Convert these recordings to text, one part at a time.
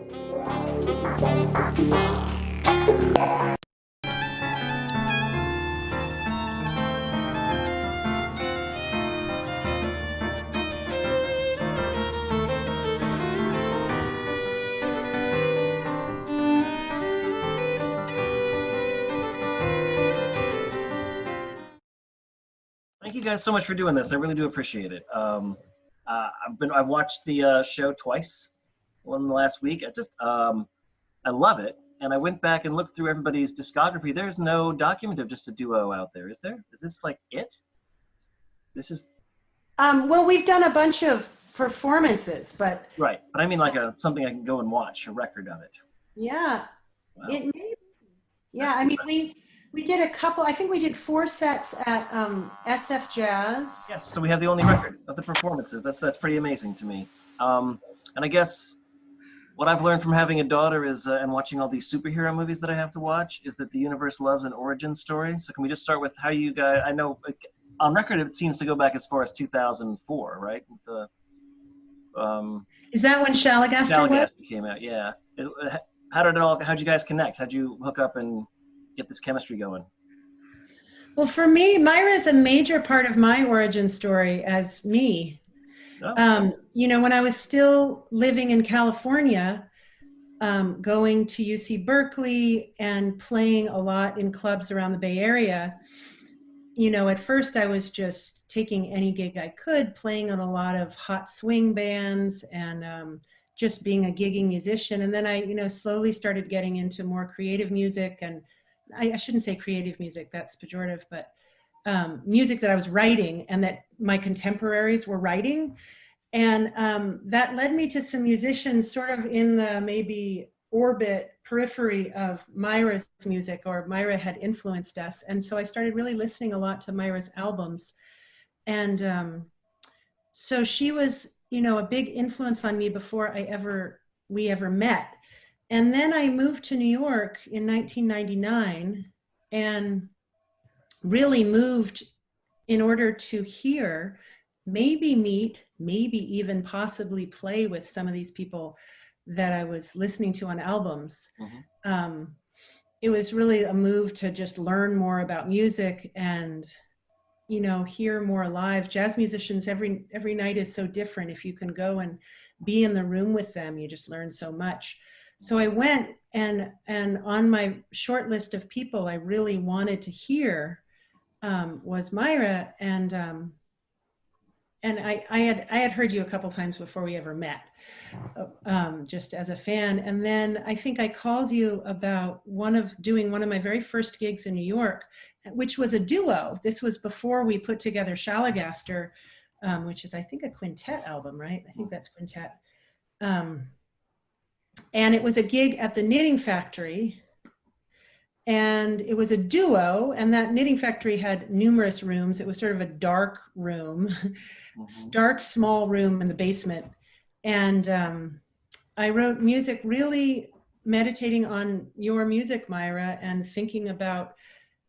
Thank you guys so much for doing this. I really do appreciate it. I've watched the show twice. One last week. I love it. And I went back and looked through everybody's discography. There's no document of just a duo out there, is there? Is this like it? This is. Well, we've done a bunch of performances, but. Right, but I mean like something I can go and watch, a record of it. Yeah, Wow. it may. Yeah, I mean we did a couple. I think we did 4 sets at SF Jazz. Yes, so we have the only record of the performances. That's pretty amazing to me. And I guess what I've learned from having a daughter is, and watching all these superhero movies that I have to watch, is that the universe loves an origin story. So can we just start with how you guys? I know on record it seems to go back as far as 2004, right? Is that when Shalagaster came out? Yeah. How'd you guys connect? How'd you hook up and get this chemistry going? Well, for me, Myra is a major part of my origin story as me. Oh. You know, when I was still living in California, going to UC Berkeley and playing a lot in clubs around the Bay Area, you know, at first I was just taking any gig I could, playing on a lot of hot swing bands and just being a gigging musician. And then I, you know, slowly started getting into more creative music, and I shouldn't say creative music, that's pejorative, but music that I was writing and that my contemporaries were writing. And that led me to some musicians sort of in the maybe periphery of Myra's music, or Myra had influenced us. And so I started really listening a lot to Myra's albums. And so she was, you know, a big influence on me before we ever met. And then I moved to New York in 1999 and really moved in order to hear, maybe meet, maybe even possibly play with some of these people that I was listening to on albums. Mm-hmm. It was really a move to just learn more about music and, you know, hear more live. Jazz musicians, every night is so different. If you can go and be in the room with them, you just learn so much. So I went and on my short list of people I really wanted to hear was Myra, and I had heard you a couple times before we ever met, just as a fan. And then I think I called you about doing one of my very first gigs in New York, which was a duo. This was before we put together Shalagaster, which is I think a quintet album, right? I think that's quintet. And it was a gig at the Knitting Factory, and it was a duo, and that Knitting Factory had numerous rooms. It was sort of a dark room, mm-hmm. Dark, small room in the basement. And I wrote music really meditating on your music, Myra, and thinking about,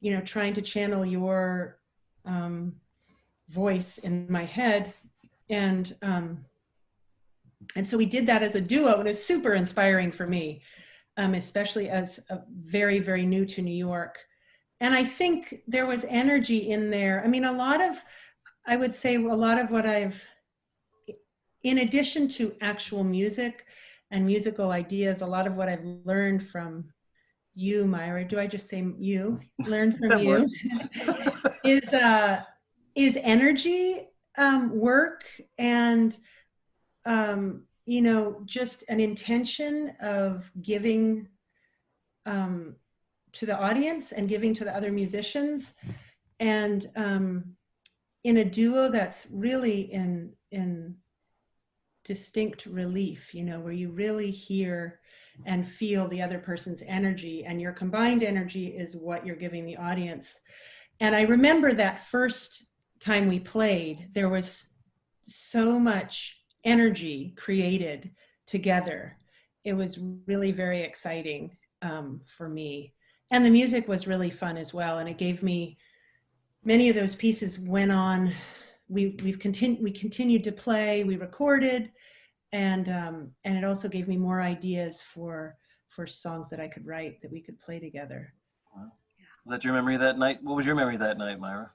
you know, trying to channel your voice in my head. And so we did that as a duo, and it was super inspiring for me, especially as a very, very new to New York. And I think there was energy in there. I mean, I would say a lot of what in addition to actual music and musical ideas, a lot of what I've learned from you, Myra, do I just say you? Learned from you is energy, work, and you know, just an intention of giving to the audience and giving to the other musicians, and in a duo that's really in distinct relief, you know, where you really hear and feel the other person's energy, and your combined energy is what you're giving the audience. And I remember that first time we played, there was so much energy created together. It was really very exciting for me. And the music was really fun as well. And it gave me, many of those pieces went on, we continued to play, we recorded, and it also gave me more ideas for songs that I could write that we could play together. Wow. Was that your memory that night? What was your memory that night, Myra?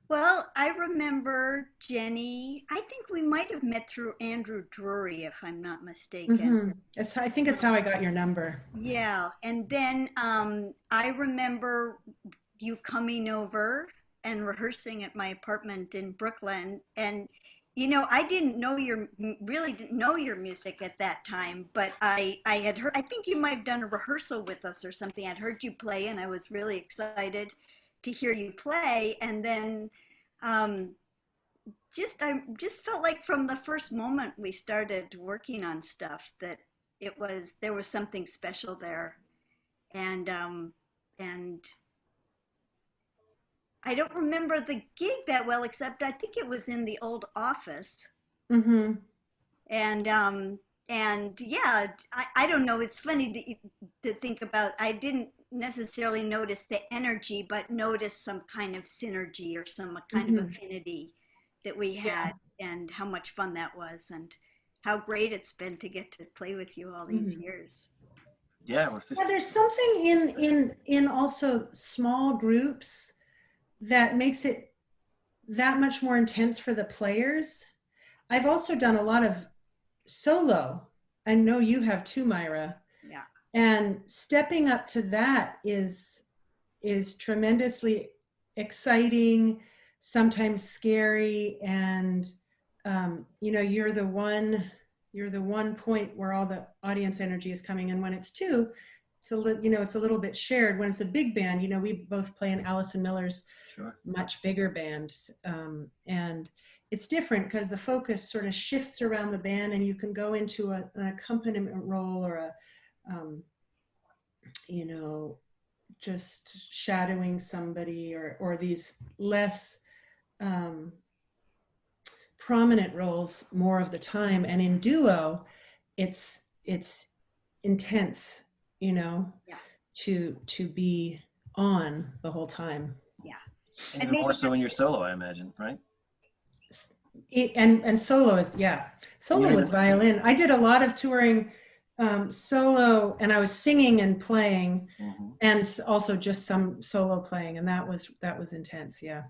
Well, I remember Jenny. I think we might have met through Andrew Drury, if I'm not mistaken. I think it's how I got your number. Yeah, and then I remember you coming over and rehearsing at my apartment in Brooklyn. And you know, I didn't know really didn't know your music at that time, but I had heard. I think you might have done a rehearsal with us or something. I'd heard you play, and I was really excited to hear you play. And then um, I just felt like from the first moment we started working on stuff that there was something special there, and and I don't remember the gig that well, except I think it was in the old office, Mm-hmm. and yeah, I don't know. It's funny to think about. I didn't necessarily notice the energy, but notice some kind of synergy or some kind of Mm-hmm. affinity that we Yeah. had, and how much fun that was, and how great it's been to get to play with you all these Mhm. years. Yeah, we're Yeah, 50. there's something in also small groups that makes it that much more intense for the players. I've also done a lot of solo. I know you have too, Myra. Yeah. And stepping up to that is tremendously exciting, sometimes scary, and you know, you're the one point where all the audience energy is coming. And when it's two, it's a little bit shared. When it's a big band, you know, we both play in Allison Miller's Sure. much bigger band, and it's different because the focus sort of shifts around the band, and you can go into an accompaniment role or a you know, just shadowing somebody, or these less um, prominent roles more of the time. And in duo, it's intense, you know, Yeah. to be on the whole time. Yeah. And And even more maybe so in your solo, I imagine, right? And solo is, yeah, And you solo don't with even, violin. I did a lot of touring solo, and I was singing and playing, Mhm. and also just some solo playing, and that was intense. Yeah.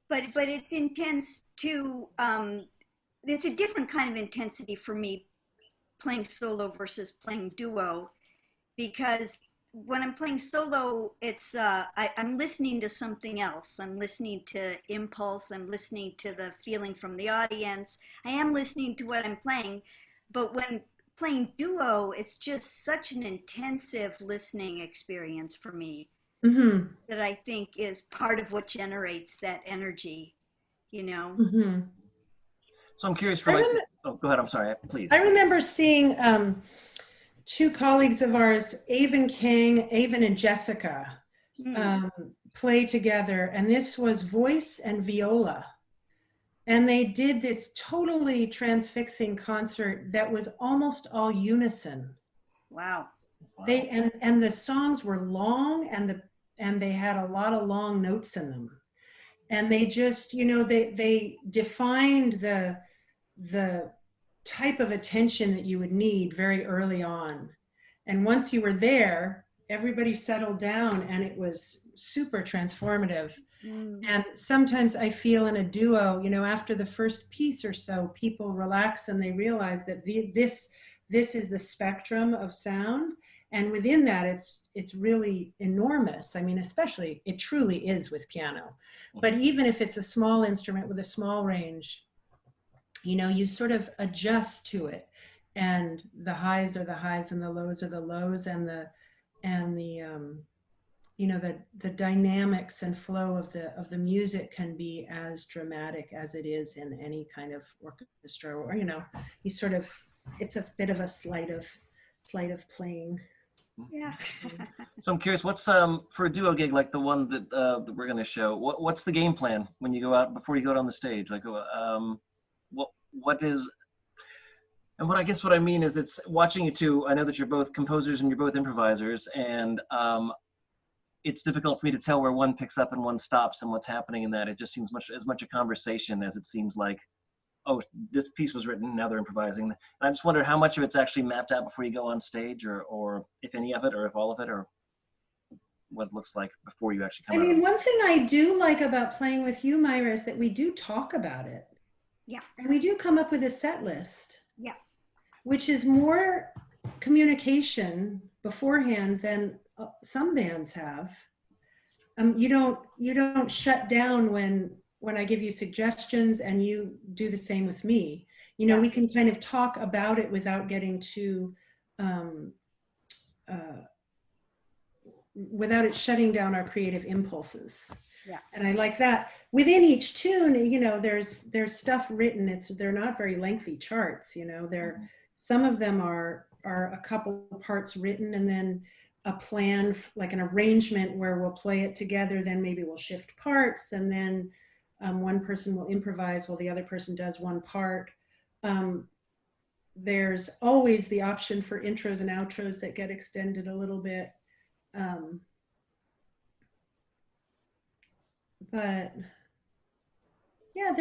but it's intense too. It's a different kind of intensity for me playing solo versus playing duo, because when I'm playing solo, I'm listening to something else. I'm listening to impulse. I'm listening to the feeling from the audience. I am listening to what I'm playing, but when playing duo, it's just such an intensive listening experience for me Mm-hmm. that I think is part of what generates that energy, you know? Mm-hmm. So I'm curious for I like, remember, oh, go ahead. I'm sorry, I please. remember seeing two colleagues of ours, Avon and Jessica, Hmm. um, play together, and this was voice and viola. And they did this totally transfixing concert that was almost all unison. Wow. They Wow. and the songs were long, and they had a lot of long notes in them. And they just, you know, they defined the type of attention that you would need very early on. And once you were there, everybody settled down, and it was super transformative. Mm. And sometimes I feel in a duo, you know, after the first piece or so, people relax and they realize that this is the spectrum of sound. And within that, it's really enormous. I mean, especially it truly is with piano. But Mhm. even if it's a small instrument with a small range, you know, you sort of adjust to it, and the highs are the highs and the lows are the lows, and the you know, the dynamics and flow of the music can be as dramatic as it is in any kind of orchestra, or, you know, you sort of, it's a bit of a sleight of playing. Yeah. So I'm curious, what's for a duo gig like the one that we're going to show? What's the game plan when you go out before you go out on the stage? Like, what is, and what I guess what I mean is it's watching you two. I know that you're both composers and you're both improvisers, and it's difficult for me to tell where one picks up and one stops and what's happening in that. It just seems much as much a conversation as it seems like oh, this piece was written, now they're improvising. And I just wonder how much of it's actually mapped out before you go on stage, or if any of it, or if all of it, or what it looks like before you actually come I out. mean, one thing I do like about playing with you, Myra, is that we do talk about it. Yeah. And we do come up with a set list. Yeah. Which is more communication beforehand than some bands have. You don't shut down when I give you suggestions, and you do the same with me. You know, Yeah. we can kind of talk about it without getting too without it shutting down our creative impulses. Yeah. And I like that. Within each tune, you know, there's stuff written. They're not very lengthy charts, you know. Some of them are a couple parts written, and then a plan, like an arrangement where we'll play it together, then maybe we'll shift parts, and then one person will improvise while the other person does one part. There's always the option for intros and outros that get extended a little bit. But yeah,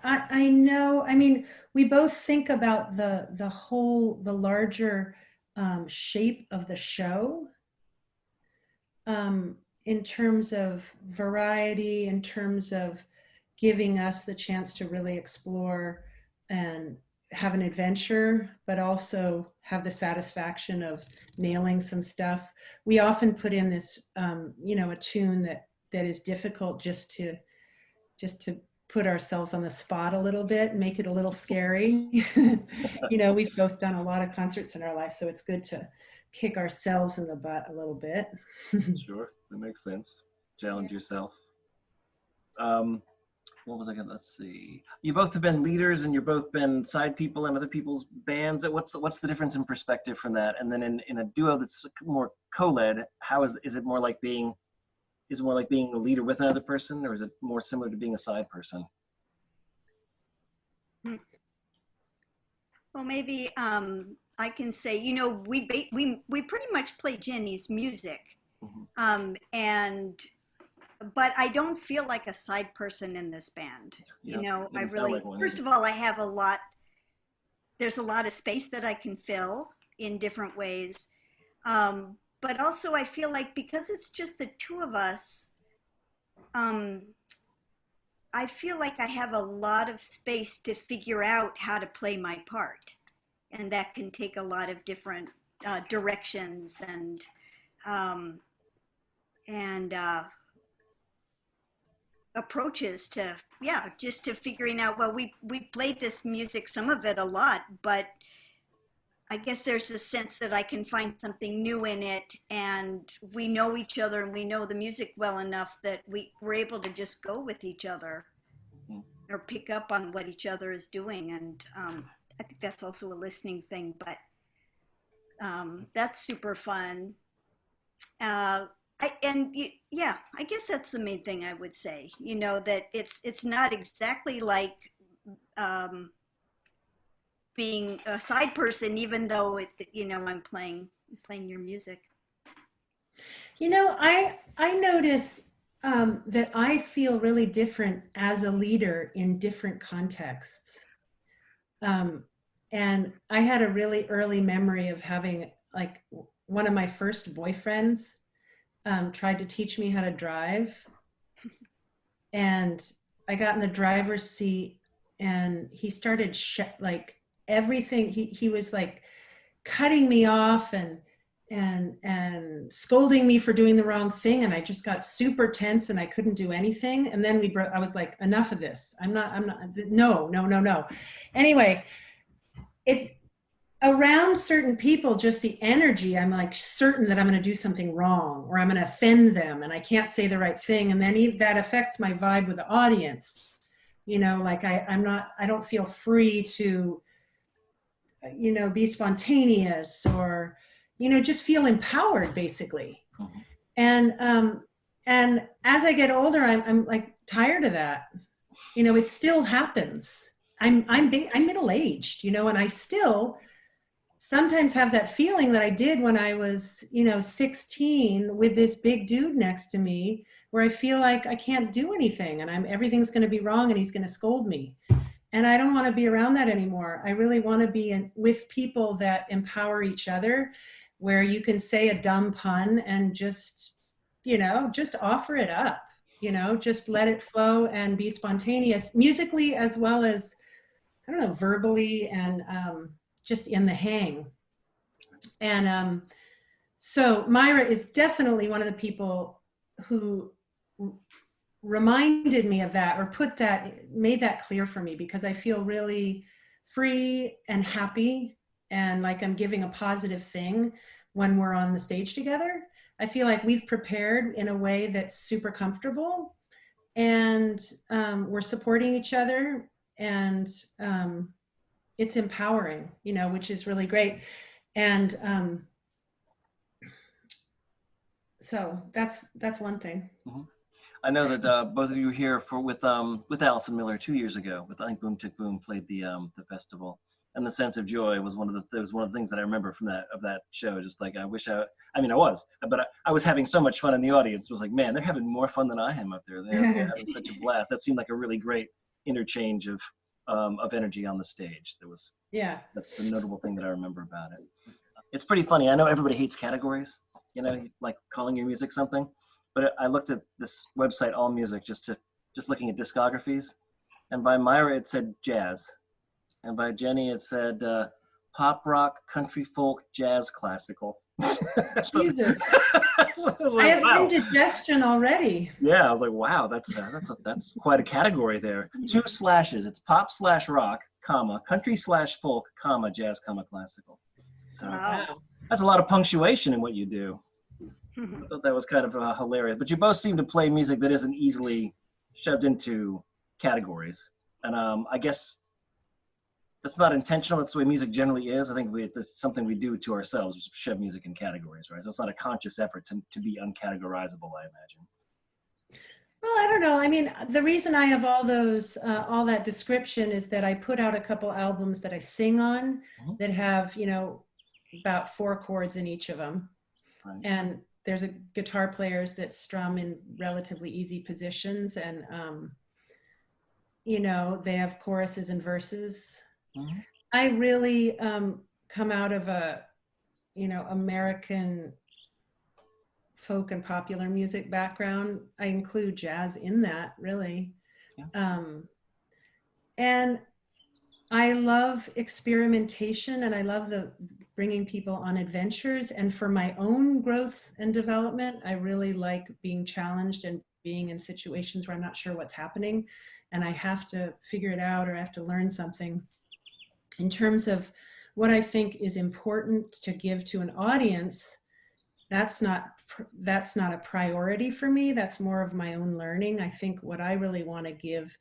I know, I mean, we both think about the larger shape of the show, in terms of variety, in terms of giving us the chance to really explore and have an adventure, but also have the satisfaction of nailing some stuff. We often put in this, you know, a tune that is difficult just to put ourselves on the spot a little bit, make it a little scary. You know, we've both done a lot of concerts in our life, so it's good to kick ourselves in the butt a little bit. Sure, that makes sense. Challenge yourself. What was I gonna, let's see. You both have been leaders, and you've both been side people in other people's bands. What's the difference in perspective from that? And then in a duo that's more co-led, how is it more like being a leader with another person, or is it more similar to being a side person? Well, maybe I can say, you know, we pretty much play Jenny's music, but I don't feel like a side person in this band. Yeah, you know, I doesn't sound really, like one first either. of all, I have there's a lot of space that I can fill in different ways. But also I feel like because it's just the two of us, I feel like I have a lot of space to figure out how to play my part. And that can take a lot of different directions and approaches to, yeah, just to figuring out, well, we played this music, some of it a lot, but I guess there's a sense that I can find something new in it, and we know each other and we know the music well enough that we're able to just go with each other or pick up on what each other is doing. And I think that's also a listening thing, but that's super fun. Yeah, I guess that's the main thing I would say, you know, that it's not exactly like being a side person, even though you know, I'm playing your music. You know, I notice that I feel really different as a leader in different contexts. And I had a really early memory of having, like, one of my first boyfriends tried to teach me how to drive. And I got in the driver's seat, and he started like everything. He was like cutting me off and scolding me for doing the wrong thing, and I just got super tense and I couldn't do anything. And then I was like, enough of this. I'm not, no. Anyway, it's around certain people, just the energy, I'm like certain that I'm going to do something wrong, or I'm going to offend them, and I can't say the right thing. And then that affects my vibe with the audience. You know, like I don't feel free to, you know, be spontaneous, or, you know, just feel empowered, basically. And as I get older, I'm like tired of that. You know, it still happens. I'm middle-aged, you know, and I still sometimes have that feeling that I did when I was, you know, 16, with this big dude next to me where I feel like I can't do anything and everything's going to be wrong and he's going to scold me. And I don't want to be around that anymore. I really want to be with people that empower each other, where you can say a dumb pun and just, just offer it up, just let it flow and be spontaneous musically as well as, I don't know, verbally and just in the hang. And so Myra is definitely one of the people who reminded me of that, or made that clear for me, because I feel really free and happy and like I'm giving a positive thing when we're on the stage together. I feel like we've prepared in a way that's super comfortable, and we're supporting each other, and it's empowering, which is really great. And so that's one thing. Mm-hmm. I know that both of you were here with Allison Miller 2 years ago. With I think Boom Tick Boom played the festival, and the sense of joy was one of the things that I remember from that show. Just like I was, but I was having so much fun in the audience. It was like, man, they're having more fun than I am up there. They're having such a blast. That seemed like a really great interchange of energy on the stage. That's the notable thing that I remember about it. It's pretty funny. I know everybody hates categories, like calling your music something. But I looked at this website, All Music, just looking at discographies. And by Myra, it said jazz. And by Jenny, it said pop, rock, country, folk, jazz, classical. Jesus. I have indigestion already. Yeah, I was like, wow, that's quite a category there. 2 slashes. It's pop/rock, comma, country/folk, comma, jazz, comma, classical. So that's a lot of punctuation in what you do. I thought that was kind of hilarious. But you both seem to play music that isn't easily shoved into categories. And I guess that's not intentional. That's the way music generally is. I think it's something we do to ourselves, just shove music in categories, right? So it's not a conscious effort to be uncategorizable, I imagine. Well, I don't know. I mean, the reason I have all that description is that I put out a couple albums that I sing on that have, about 4 chords in each of them. Right. And there's guitar players that strum in relatively easy positions, and they have choruses and verses. Mm-hmm. I really come out of a American folk and popular music background. I include jazz in that, really. Yeah. And I love experimentation, and I love bringing people on adventures. And for my own growth and development, I really like being challenged and being in situations where I'm not sure what's happening and I have to figure it out, or I have to learn something. In terms of what I think is important to give to an audience, that's not a priority for me. That's more of my own learning. I think what I really want to give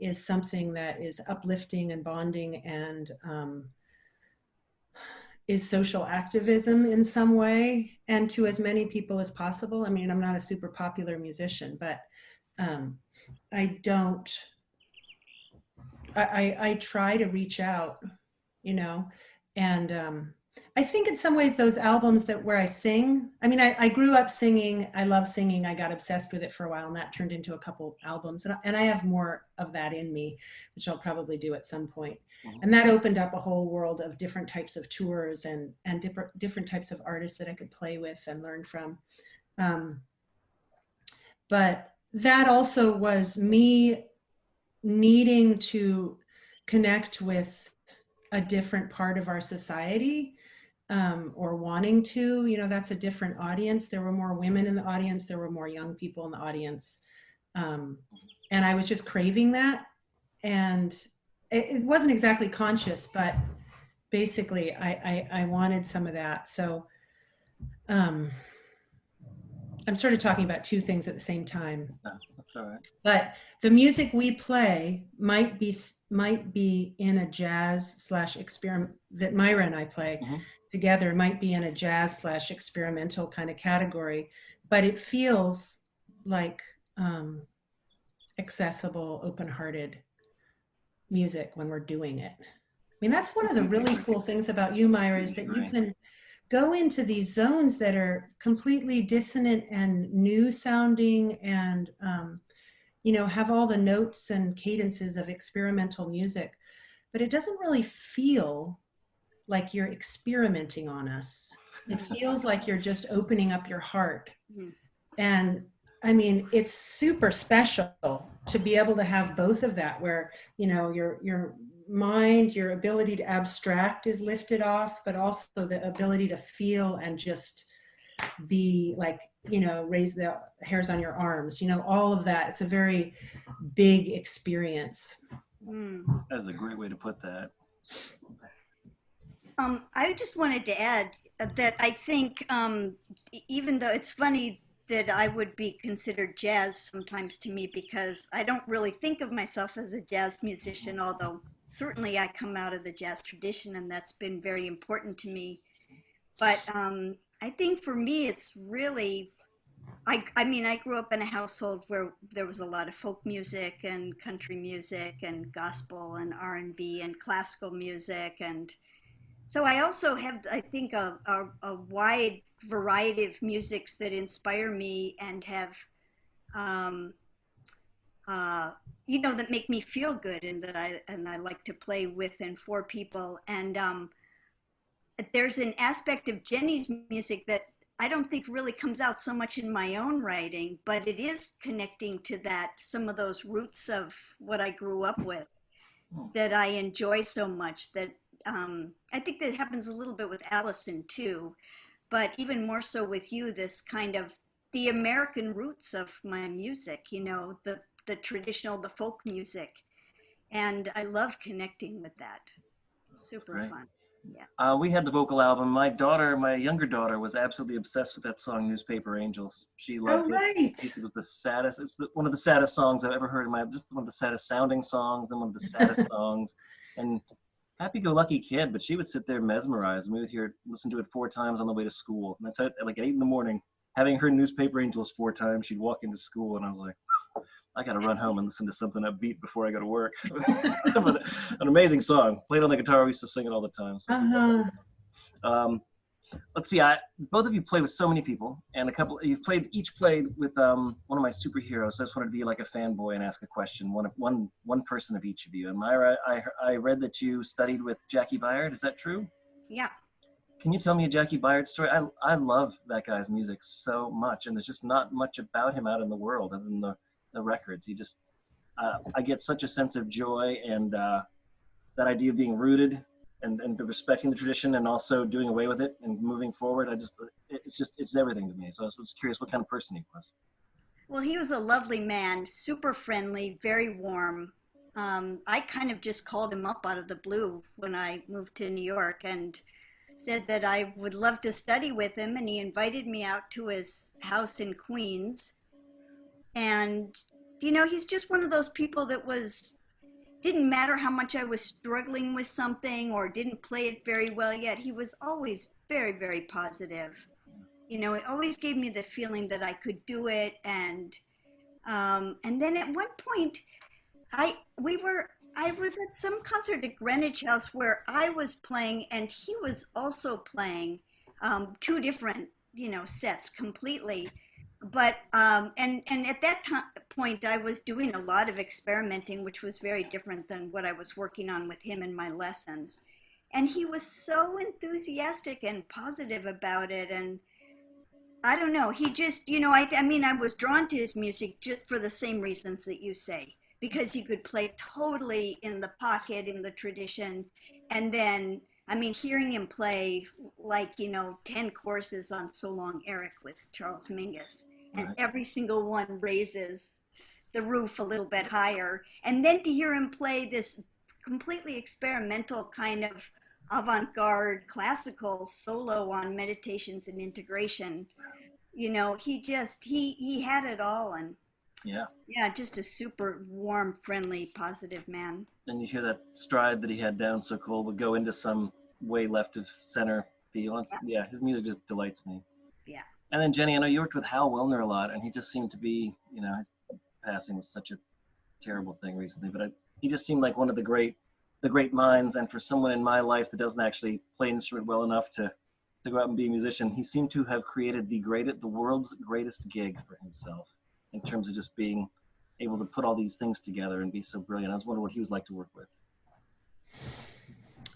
is something that is uplifting and bonding, and is social activism in some way, and to as many people as possible. I mean, I'm not a super popular musician, but I try to reach out, and I think in some ways those albums where I sing, I mean, I grew up singing, I love singing, I got obsessed with it for a while, and that turned into a couple albums, and I have more of that in me, which I'll probably do at some point. Mm-hmm. And that opened up a whole world of different types of tours and different types of artists that I could play with and learn from. But that also was me needing to connect with a different part of our society, or wanting to, that's a different audience. There were more women in the audience. There were more young people in the audience. And I was just craving that. And it wasn't exactly conscious, but basically I wanted some of that. So I'm sort of talking about 2 things at the same time. Oh, that's all right. But the music we play might be in a jazz/experiment that Myra and I play together, might be in a jazz/experimental kind of category, but it feels like accessible, open-hearted music when we're doing it. I mean, that's one of the really cool things about you, Myra, is that you can go into these zones that are completely dissonant and new sounding, and have all the notes and cadences of experimental music, but it doesn't really feel like you're experimenting on us. It feels like you're just opening up your heart. And I mean, it's super special to be able to have both of that, where, your mind, your ability to abstract is lifted off, but also the ability to feel and just be like, raise the hairs on your arms, all of that. It's a very big experience. That is a great way to put that. I just wanted to add that I think, even though it's funny that I would be considered jazz sometimes to me, because I don't really think of myself as a jazz musician, although certainly I come out of the jazz tradition and that's been very important to me. But I think for me, it's really, I mean, I grew up in a household where there was a lot of folk music and country music and gospel and R&B and classical music. And so I also have, I think, a wide variety of musics that inspire me and have, um, that make me feel good, and that I like to play with and for people. And there's an aspect of Jenny's music that I don't think really comes out so much in my own writing, but it is connecting to that, some of those roots of what I grew up with that I enjoy so much. That I think that happens a little bit with Allison too, but even more so with you, this kind of the American roots of my music, the traditional, the folk music. And I love connecting with that. Super Right. fun. Yeah. We had the vocal album. My younger daughter, was absolutely obsessed with that song, "Newspaper Angels." She loved it. It was the saddest. It's one of the saddest songs I've ever heard in my. Just one of the saddest sounding songs, and one of the saddest songs. And happy-go-lucky kid, but she would sit there mesmerized, and we would listen to it 4 times on the way to school. And that's at like 8 in the morning, having heard "Newspaper Angels" 4 times. She'd walk into school, and I was like, I got to run home and listen to something upbeat before I go to work. But an amazing song. Played on the guitar. We used to sing it all the time. So. Let's see. Both of you play with so many people, and each played with one of my superheroes. So I just wanted to be like a fanboy and ask a question. One person of each of you. And Myra, I read that you studied with Jackie Byard. Is that true? Yeah. Can you tell me a Jackie Byard story? I love that guy's music so much, and there's just not much about him out in the world other than the records. He just, I get such a sense of joy, and that idea of being rooted and respecting the tradition, and also doing away with it and moving forward. It's everything to me. So I was curious what kind of person he was. Well, he was a lovely man, super friendly, very warm. I kind of just called him up out of the blue when I moved to New York and said that I would love to study with him, and he invited me out to his house in Queens. And, he's just one of those people that didn't matter how much I was struggling with something or didn't play it very well yet. He was always very, very positive. It always gave me the feeling that I could do it. And then at one point, I was at some concert at Greenwich House where I was playing and he was also playing, 2 different, sets completely. But and at that point I was doing a lot of experimenting, which was very different than what I was working on with him in my lessons. And he was so enthusiastic and positive about it. And I don't know, he just, I mean, I was drawn to his music just for the same reasons that you say, because he could play totally in the pocket, in the tradition. And then, I mean, hearing him play like, 10 courses on So Long Eric with Charles Mingus, and every single one raises the roof a little bit higher. And then to hear him play this completely experimental kind of avant-garde classical solo on meditations and integration, he had it all. And yeah, just a super warm, friendly, positive man. And you hear that stride that he had down so cool would go into some way left of center feel. Yeah, his music just delights me. Yeah. And then Jenny, I know you worked with Hal Wilner a lot, and he just seemed to be, his passing was such a terrible thing recently, but he just seemed like one of the great minds. And for someone in my life that doesn't actually play an instrument well enough to to go out and be a musician, he seemed to have created the world's greatest gig for himself in terms of just being able to put all these things together and be so brilliant. I was wondering what he was like to work with.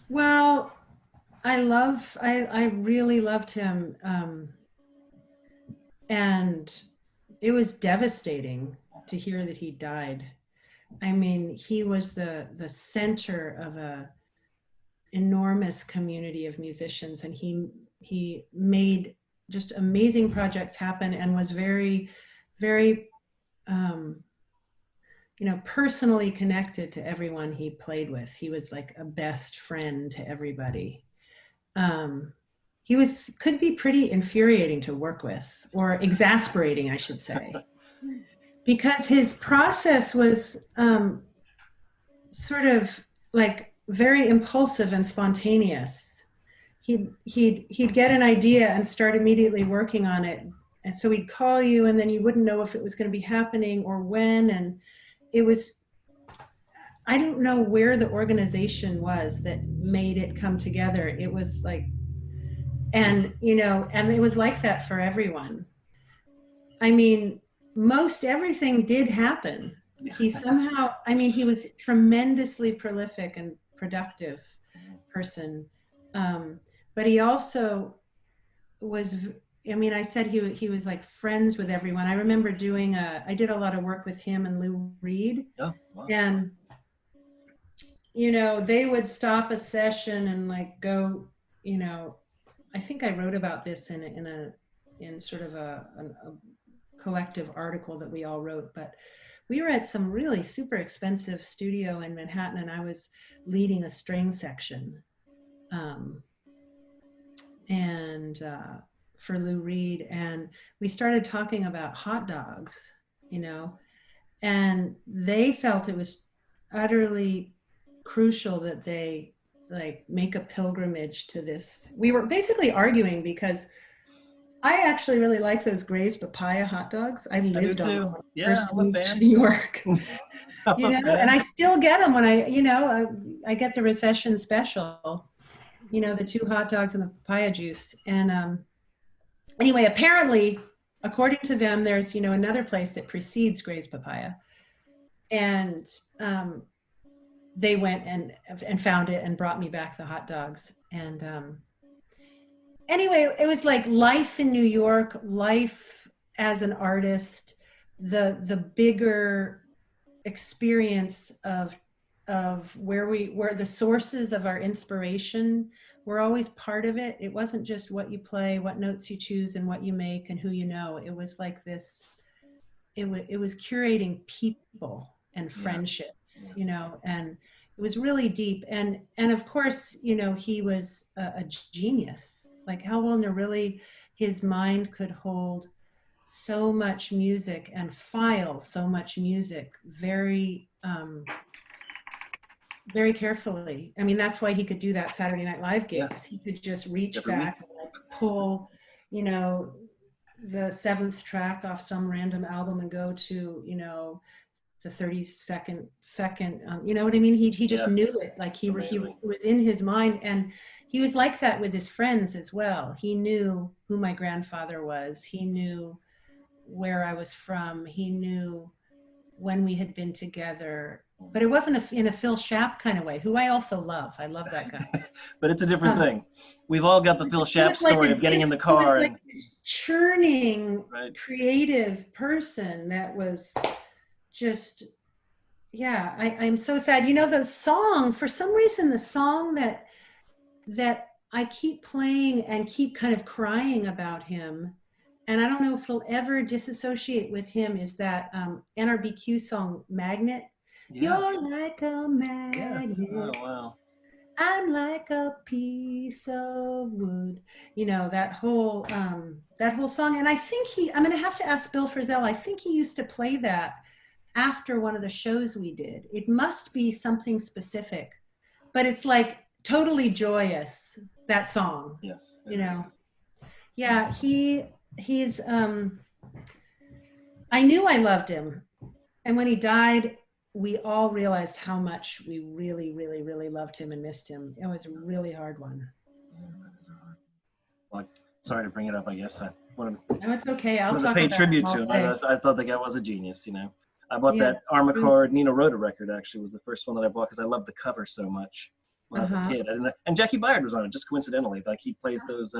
Well, I really loved him. And it was devastating to hear that he died. I mean, he was the center of a enormous community of musicians, and he made just amazing projects happen, and was very, very, personally connected to everyone he played with. He was like a best friend to everybody. He could be pretty infuriating to work with, or exasperating, I should say, because his process was sort of like very impulsive and spontaneous. He'd get an idea and start immediately working on it, and so he'd call you, and then you wouldn't know if it was going to be happening or when. And it was, I don't know where the organization was that made it come together. It was like, and it was like that for everyone. I mean, most everything did happen. He somehow, he was tremendously prolific and productive person. But he also was, I said he was like friends with everyone. I remember I did a lot of work with him and Lou Reed. Oh, wow. And, they would stop a session and like go, I think I wrote about this in sort of a collective article that we all wrote, but we were at some really super expensive studio in Manhattan, and I was leading a string section. For Lou Reed, and we started talking about hot dogs, and they felt it was utterly crucial that they like make a pilgrimage to this. We were basically arguing because I actually really like those Gray's Papaya hot dogs. I lived on them when I first moved to New York. And I still get them when I get the recession special, the 2 hot dogs and the papaya juice. And anyway, apparently, according to them, there's, another place that precedes Gray's Papaya. And they went and found it and brought me back the hot dogs. And anyway, it was like life in New York, life as an artist, the bigger experience of where the sources of our inspiration were always part of it. It wasn't just what you play, what notes you choose, and what you make, and who you know. It was like this. It was curating people and friendships, and it was really deep. And of course, he was a genius. Like how really his mind could hold so much music and file so much music very, very carefully. I mean, that's why he could do that Saturday Night Live gig, because he could just reach back and like pull, the 7th track off some random album and go to, the 32nd second, you know what I mean? He just knew it. Like he was in his mind, and he was like that with his friends as well. He knew who my grandfather was. He knew where I was from. He knew when we had been together, but it wasn't in a Phil Schaap kind of way, who I also love. I love that guy. But it's a different thing. We've all got the Phil Schaap story of getting in the car. It was like this churning, creative person that was just, I'm so sad. The song, for some reason, the song that I keep playing and keep kind of crying about him, and I don't know if it'll ever disassociate with him, is that NRBQ song, Magnet. Yeah. You're like a magnet. Yes. Oh, wow. I'm like a piece of wood. That whole song. And I think I'm going to have to ask Bill Frisell. I think he used to play that after one of the shows we did. It must be something specific, but it's like totally joyous, that song. Yes. Yeah, he's I knew I loved him, and when he died, we all realized how much we really, really, really loved him and missed him. It was a really hard one. Well, sorry to bring it up. I guess I wanted, No, it's okay. I'll wanted to talk pay about tribute it all to him. day. I thought the guy was a genius. You know, I bought Yeah. that Armachord Nino Rota record. Actually, was the first one that I bought because I loved the cover so much when I was a Uh-huh. kid. And Jackie Byard was on it, just coincidentally. Like he plays those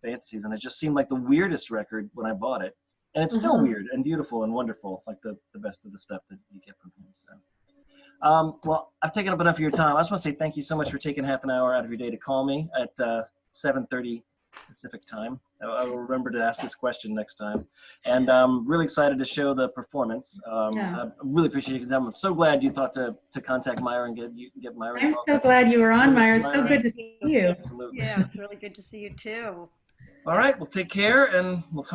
fantasies, and it just seemed like the weirdest record when I bought it. And it's still Uh-huh. weird and beautiful and wonderful, like the best of the stuff that you get from him. So. Well, I've taken up enough of your time. I just want to say thank you so much for taking half an hour out of your day to call me at 7:30 Pacific time. I will remember to ask this question next time. And I'm really excited to show the performance. Yeah. I really appreciate you. I'm so glad you thought to contact Myra and get Myra I'm involved. so glad you were on, Myra. It's so Myra. good to see you. Absolutely. Yeah, it's really good to see you too. All right. Well, take care, and we'll talk.